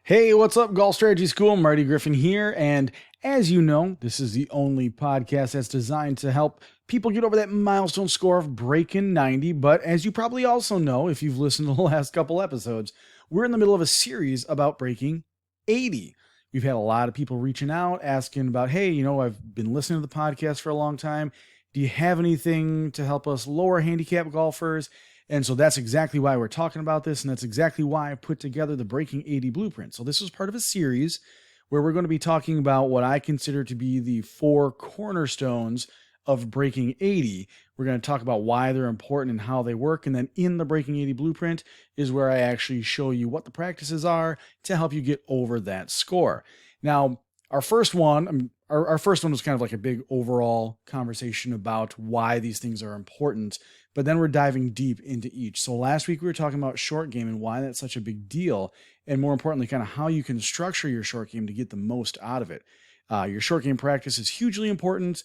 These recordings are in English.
Hey, what's up, Golf Strategy School? Marty Griffin here. And as you know, this is the only podcast that's designed to help people get over that milestone score of breaking 90. But as you probably also know, if you've listened to the last couple episodes, we're in the middle of a series about breaking 80. We've had a lot of people reaching out asking about, hey, I've been listening to the podcast for a long time. Do you have anything to help us lower handicap golfers? And so that's exactly why we're talking about this. And that's exactly why I put together the Breaking 80 Blueprint. So this is part of a series where we're going to be talking about what I consider to be the four cornerstones of Breaking 80. We're going to talk about why they're important and how they work. And then in the Breaking 80 Blueprint is where I actually show you what the practices are to help you get over that score. Now, our first one was kind of like a big overall conversation about why these things are important, but then we're diving deep into each. So last week we were talking about short game and why that's such a big deal, and more importantly, kind of how you can structure your short game to get the most out of it. Your short game practice is hugely important,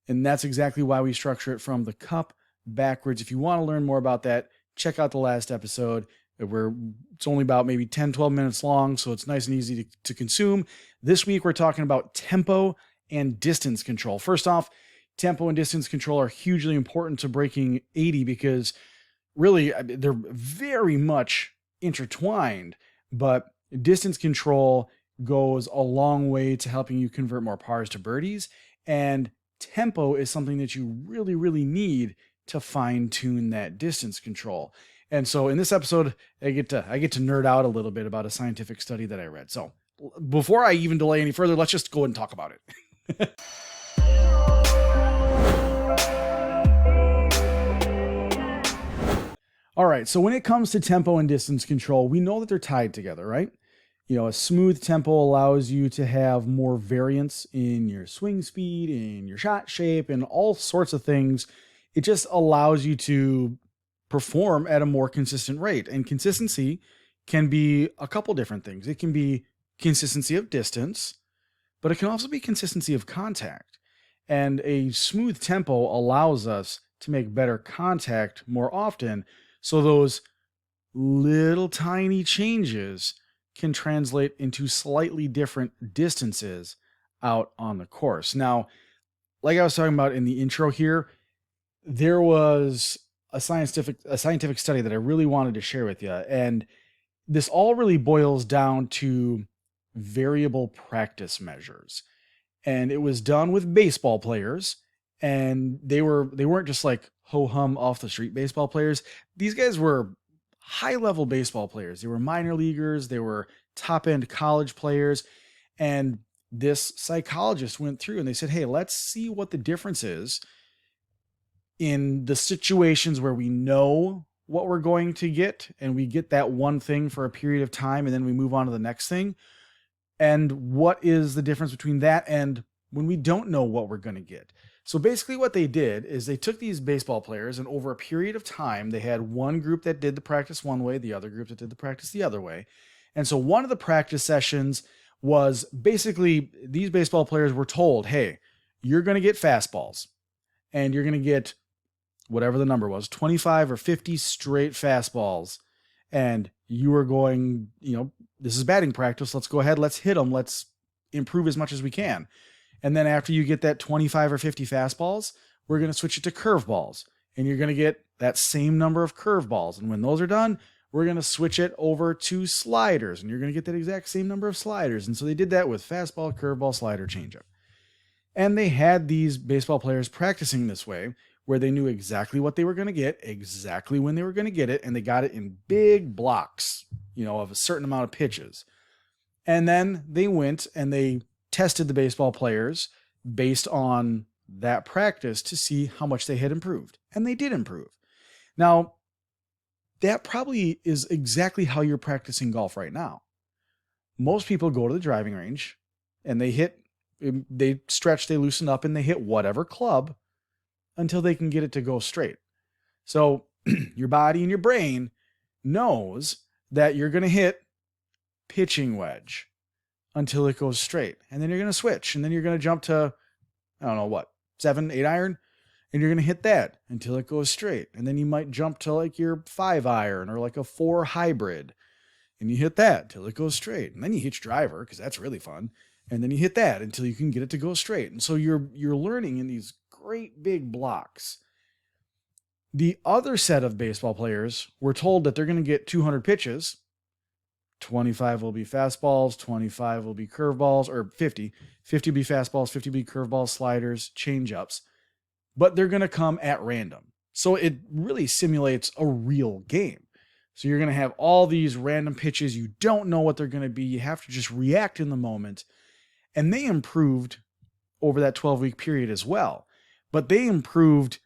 and that's exactly why we structure it from the cup backwards. If you want to learn more about that, check out the last episode. It's only about maybe 10, 12 minutes long, so it's nice and easy to consume. This week, we're talking about tempo and distance control. First off, tempo and distance control are hugely important to breaking 80 because really they're very much intertwined, but distance control goes a long way to helping you convert more pars to birdies, and tempo is something that you really, really need to fine tune that distance control. And so in this episode, I get to nerd out a little bit about a scientific study that I read. So before I even delay any further, let's just go ahead and talk about it. All right, so when it comes to tempo and distance control, we know that they're tied together, right? A smooth tempo allows you to have more variance in your swing speed, in your shot shape, and all sorts of things. It just allows you to perform at a more consistent rate. And consistency can be a couple different things. It can be consistency of distance, but it can also be consistency of contact. And a smooth tempo allows us to make better contact more often. So those little tiny changes can translate into slightly different distances out on the course. Now, like I was talking about in the intro here, there was a scientific study that I really wanted to share with you. And this all really boils down to variable practice measures. And it was done with baseball players, and they weren't just like ho-hum off the street baseball players. These guys were high-level baseball players. They were minor leaguers, they were top-end college players, and this psychologist went through and they said, hey, let's see what the difference is in the situations where we know what we're going to get and we get that one thing for a period of time and then we move on to the next thing. And what is the difference between that and when we don't know what we're going to get? So basically what they did is they took these baseball players and over a period of time, they had one group that did the practice one way, the other group that did the practice the other way. And so one of the practice sessions was basically these baseball players were told, hey, you're going to get fastballs and you're going to get whatever the number was, 25 or 50 straight fastballs. And you are going, this is batting practice. Let's go ahead. Let's hit them. Let's improve as much as we can. And then after you get that 25 or 50 fastballs, we're going to switch it to curveballs. And you're going to get that same number of curveballs. And when those are done, we're going to switch it over to sliders. And you're going to get that exact same number of sliders. And so they did that with fastball, curveball, slider, changeup. And they had these baseball players practicing this way, where they knew exactly what they were going to get, exactly when they were going to get it, and they got it in big blocks, of a certain amount of pitches. And then they went and they tested the baseball players based on that practice to see how much they had improved. And they did improve. Now, that probably is exactly how you're practicing golf right now. Most people go to the driving range and they stretch, they loosen up, and they hit whatever club until they can get it to go straight. So your body and your brain knows that you're going to hit pitching wedge until it goes straight. And then you're going to switch. And then you're going to jump to, 7, 8 iron. And you're going to hit that until it goes straight. And then you might jump to like your 5 iron or like a 4 hybrid. and you hit that till it goes straight. And then you hit your driver because that's really fun. And then you hit that until you can get it to go straight. And so you're learning in these great big blocks. The other set of baseball players were told that they're going to get 200 pitches. 25 will be fastballs, 25 will be curveballs, or 50. 50 will be fastballs, 50 will be curveballs, sliders, changeups. But they're going to come at random. So it really simulates a real game. So you're going to have all these random pitches. You don't know what they're going to be. You have to just react in the moment. And they improved over that 12-week period as well. But they improved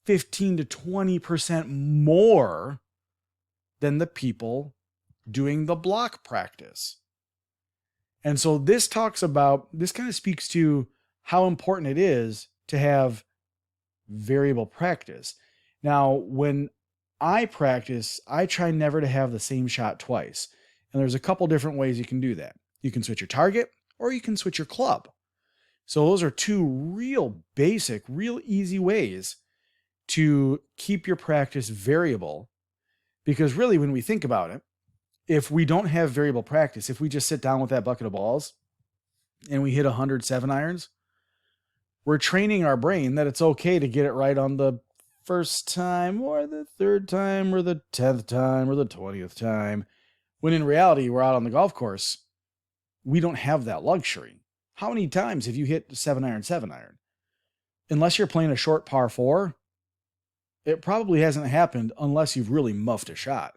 15 to 20% more than the people doing the block practice. And so this kind of speaks to how important it is to have variable practice. Now, when I practice, I try never to have the same shot twice. And there's a couple different ways you can do that. You can switch your target or you can switch your club. So those are two real basic, real easy ways to keep your practice variable. Because really, when we think about it, if we don't have variable practice, if we just sit down with that bucket of balls and we hit 107 irons, we're training our brain that it's okay to get it right on the first time or the third time or the 10th time or the 20th time. When in reality, we're out on the golf course, we don't have that luxury. How many times have you hit 7 iron? Unless you're playing a short par 4, it probably hasn't happened unless you've really muffed a shot.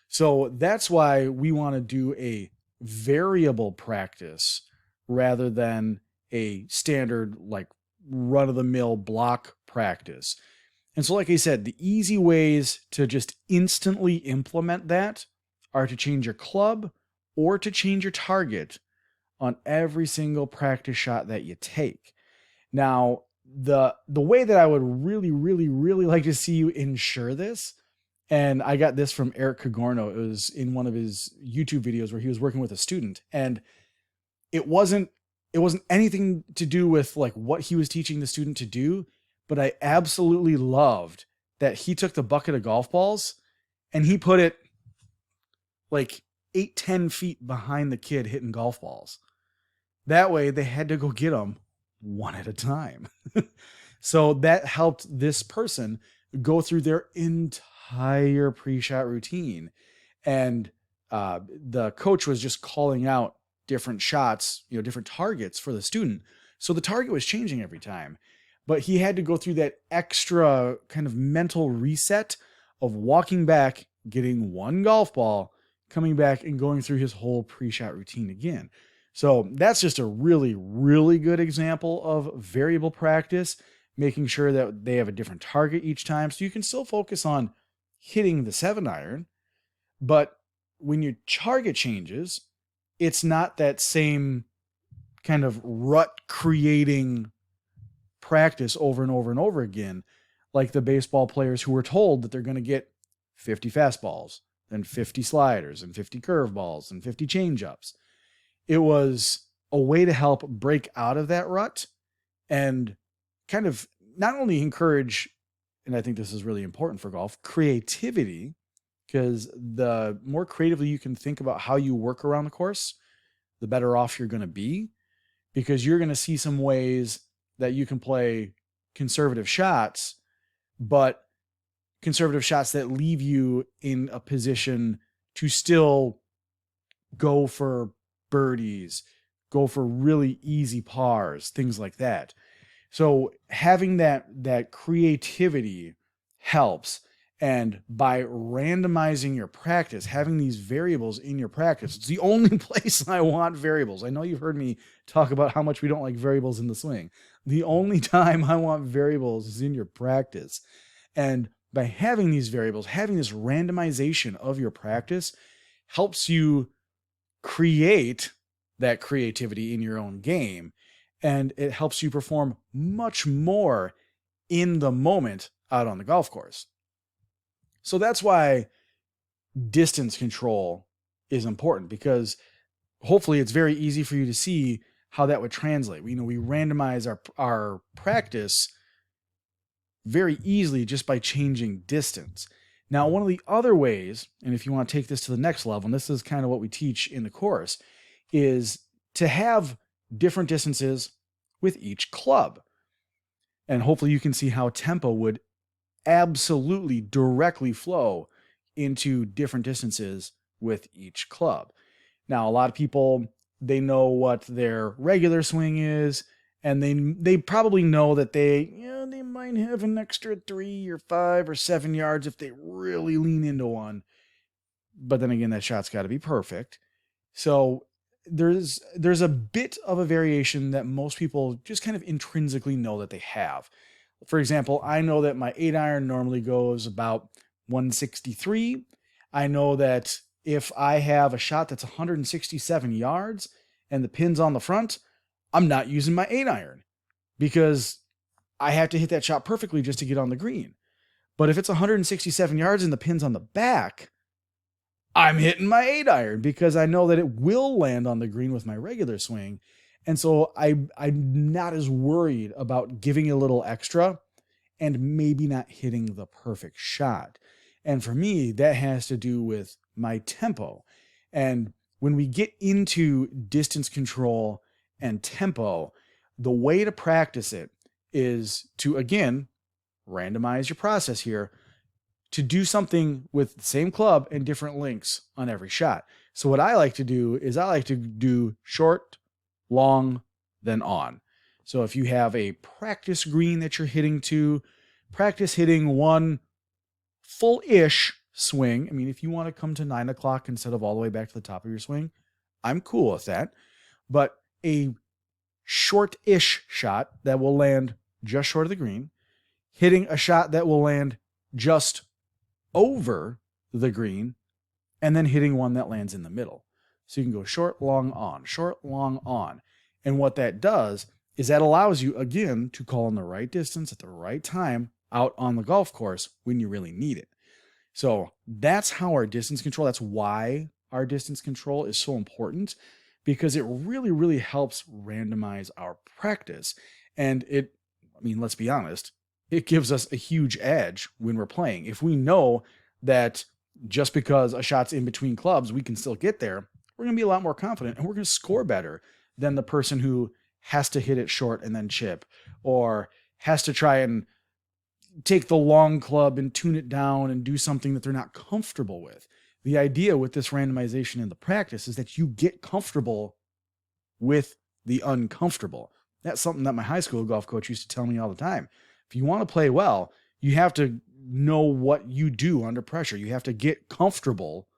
So that's why we want to do a variable practice rather than a standard, like, run-of-the-mill block practice. And so, like I said, the easy ways to just instantly implement that are to change your club or to change your target on every single practice shot that you take. Now, the way that I would really, really, really like to see you ensure this, and I got this from Eric Cagorno. It was in one of his YouTube videos where he was working with a student, and it wasn't anything to do with like what he was teaching the student to do, but I absolutely loved that he took the bucket of golf balls and he put it like 8-10 feet behind the kid hitting golf balls. That way they had to go get them one at a time. So that helped this person go through their entire pre-shot routine. And the coach was just calling out different shots, different targets for the student. So the target was changing every time, but he had to go through that extra kind of mental reset of walking back, getting one golf ball, coming back and going through his whole pre-shot routine again. So that's just a really, really good example of variable practice, making sure that they have a different target each time. So you can still focus on hitting the 7 iron, but when your target changes, it's not that same kind of rut creating practice over and over and over again, like the baseball players who were told that they're going to get 50 fastballs, then 50 sliders and 50 curveballs and 50 changeups. It was a way to help break out of that rut and kind of not only encourage, and I think this is really important for golf, creativity, because the more creatively you can think about how you work around the course, the better off you're going to be, because you're going to see some ways that you can play conservative shots, but conservative shots that leave you in a position to still go for birdies, go for really easy pars, things like that. So having that creativity helps. And by randomizing your practice, having these variables in your practice, it's the only place I want variables. I know you've heard me talk about how much we don't like variables in the swing. The only time I want variables is in your practice. And by having these variables, having this randomization of your practice helps you create that creativity in your own game. And it helps you perform much more in the moment out on the golf course. So that's why distance control is important, because hopefully it's very easy for you to see how that would translate. We randomize our practice very easily just by changing distance. Now, one of the other ways, and if you want to take this to the next level, and this is kind of what we teach in the course, is to have different distances with each club. And hopefully you can see how tempo would absolutely directly flow into different distances with each club. Now, a lot of people, they know what their regular swing is, and they probably know that they might have an extra 3 or 5 or 7 yards if they really lean into one. But then again, that shot's got to be perfect. So there's a bit of a variation that most people just kind of intrinsically know that they have. For example, I know that my 8-iron normally goes about 163. I know that if I have a shot that's 167 yards and the pin's on the front, I'm not using my 8-iron because I have to hit that shot perfectly just to get on the green. But if it's 167 yards and the pin's on the back, I'm hitting my 8-iron because I know that it will land on the green with my regular swing. And so I'm not as worried about giving a little extra and maybe not hitting the perfect shot. And for me, that has to do with my tempo. And when we get into distance control and tempo, the way to practice it is to, again, randomize your process here, to do something with the same club and different lengths on every shot. So what I like to do is I like to do short, long, then on. So if you have a practice green that you're hitting to, practice hitting one full-ish swing. I mean, if you want to come to 9 o'clock instead of all the way back to the top of your swing, I'm cool with that. But a short-ish shot that will land just short of the green, hitting a shot that will land just over the green, and then hitting one that lands in the middle. So you can go short, long, on, short, long, on. And what that does is that allows you, again, to call in the right distance at the right time out on the golf course when you really need it. So that's how our distance control, that's why our distance control is so important, because it really, really helps randomize our practice. And let's be honest, it gives us a huge edge when we're playing. If we know that just because a shot's in between clubs, we can still get there, we're going to be a lot more confident and we're going to score better than the person who has to hit it short and then chip, or has to try and take the long club and tune it down and do something that they're not comfortable with. The idea with this randomization in the practice is that you get comfortable with the uncomfortable. That's something that my high school golf coach used to tell me all the time. If you want to play well, you have to know what you do under pressure. You have to get comfortable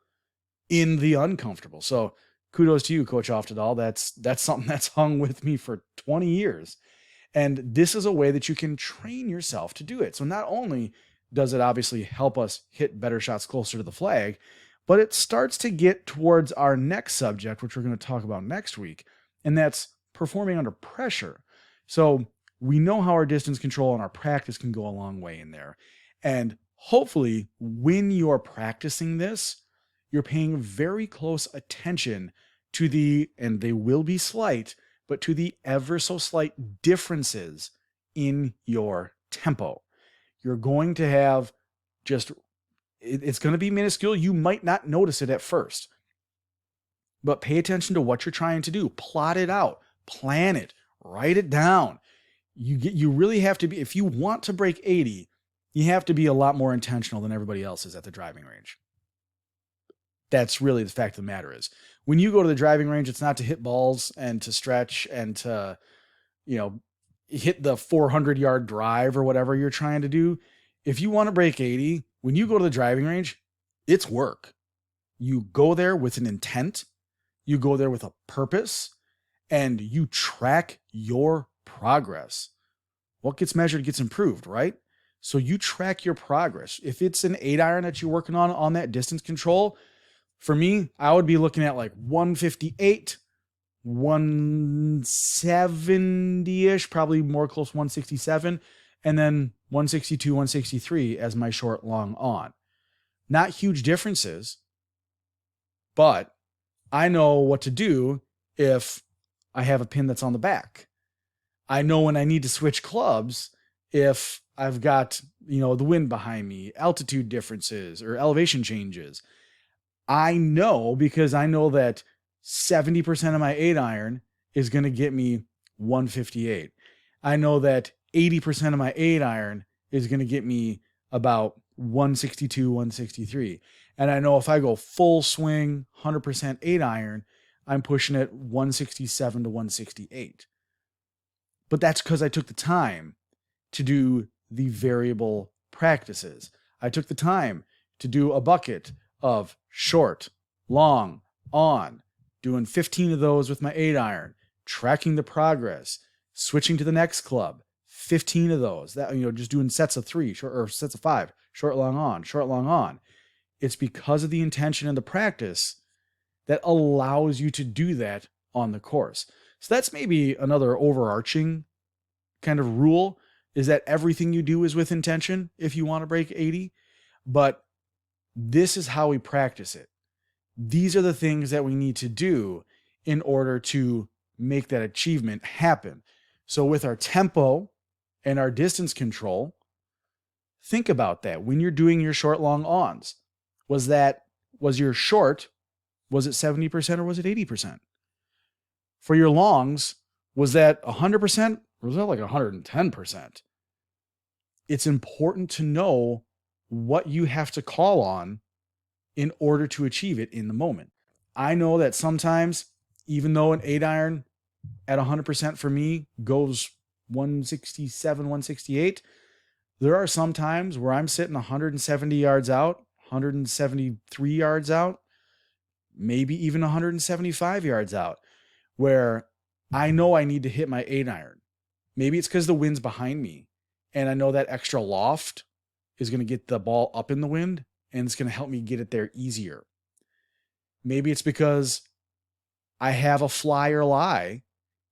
in the uncomfortable. So kudos to you, Coach Oftedal. That's something that's hung with me for 20 years. And this is a way that you can train yourself to do it. So not only does it obviously help us hit better shots closer to the flag, but it starts to get towards our next subject, which we're going to talk about next week, and that's performing under pressure. So we know how our distance control and our practice can go a long way in there. And hopefully when you're practicing this, you're paying very close attention to and they will be slight, but to the ever so slight differences in your tempo. You're going to have it's going to be minuscule. You might not notice it at first, but pay attention to what you're trying to do. Plot it out, plan it, write it down. You really have to be, if you want to break 80, you have to be a lot more intentional than everybody else is at the driving range. That's really the fact of the matter is. When you go to the driving range, it's not to hit balls and to stretch and to, hit the 400-yard drive or whatever you're trying to do. If you want to break 80, when you go to the driving range, it's work. You go there with an intent, you go there with a purpose, and you track your progress. What gets measured gets improved, right? So you track your progress. If it's an 8-iron that you're working on that distance control, for me, I would be looking at like 158, 170-ish, probably more close to 167, and then 162, 163 as my short, long, on. Not huge differences, but I know what to do if I have a pin that's on the back. I know when I need to switch clubs if I've got, the wind behind me, altitude differences or elevation changes. I know because I know that 70% of my 8 iron is going to get me 158. I know that 80% of my 8 iron is going to get me about 162, 163. And I know if I go full swing, 100% 8 iron, I'm pushing it 167 to 168. But that's because I took the time to do the variable practices. I took the time to do a bucket of short, long, on, doing 15 of those with my 8 iron, tracking the progress, switching to the next club, 15 of those. That, just doing sets of 3, short, or sets of 5, short, long, on, short, long, on. It's because of the intention and the practice that allows you to do that on the course. So that's maybe another overarching kind of rule, is that everything you do is with intention if you want to break 80. But this is how we practice it. These are the things that we need to do in order to make that achievement happen. So with our tempo and our distance control, think about that. When you're doing your short, long ons, was your short, was it 70% or was it 80%? For your longs, was that 100% or was that like 110%? It's important to know what you have to call on in order to achieve it in the moment. I know that sometimes, even though an 8 iron at 100% for me goes 167, 168, there are some times where I'm sitting 170 yards out, 173 yards out, maybe even 175 yards out, where I know I need to hit my 8 iron. Maybe it's because the wind's behind me, and I know that extra loft is going to get the ball up in the wind, and it's going to help me get it there easier. Maybe it's because I have a fly or lie,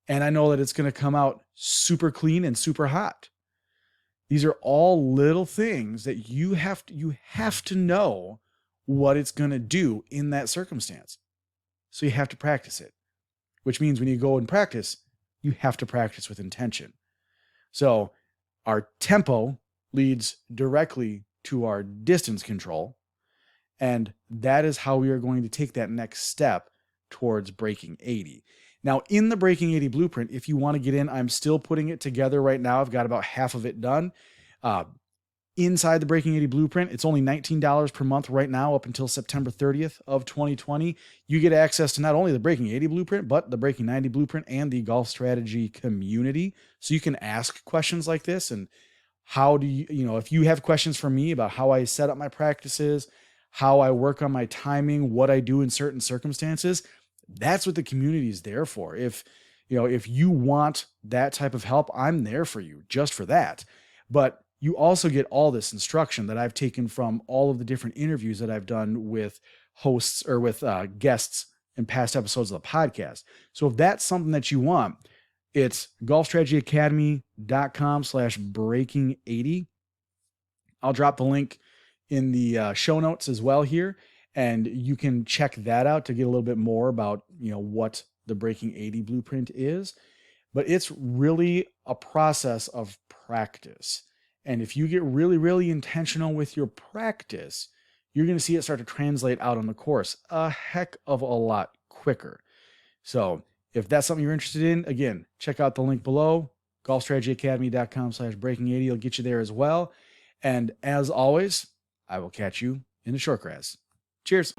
and I know that it's going to come out super clean and super hot. These are all little things that you have to know what it's going to do in that circumstance. So you have to practice it, which means when you go and practice, you have to practice with intention. So our tempo leads directly to our distance control, and that is how we are going to take that next step towards breaking 80. Now, in the Breaking 80 Blueprint, if you want to get in, I'm still putting it together right now. I've got about half of it done. Inside the Breaking 80 Blueprint, it's only $19 per month right now up until September 30th of 2020. You get access to not only the Breaking 80 Blueprint, but the Breaking 90 Blueprint and the Golf Strategy community. So you can ask questions like this, and how do you, if you have questions for me about how I set up my practices, how I work on my timing, what I do in certain circumstances, that's what the community is there for. If you want that type of help, I'm there for you just for that. But you also get all this instruction that I've taken from all of the different interviews that I've done with hosts or with guests in past episodes of the podcast. So if that's something that you want, it's golfstrategyacademy.com/breaking80. I'll drop the link in the show notes as well here, and you can check that out to get a little bit more about, what the Breaking 80 Blueprint is. But it's really a process of practice. And if you get really, really intentional with your practice, you're going to see it start to translate out on the course a heck of a lot quicker. So if that's something you're interested in, again, check out the link below, golfstrategyacademy.com/breaking80. It'll get you there as well. And as always, I will catch you in the short grass. Cheers.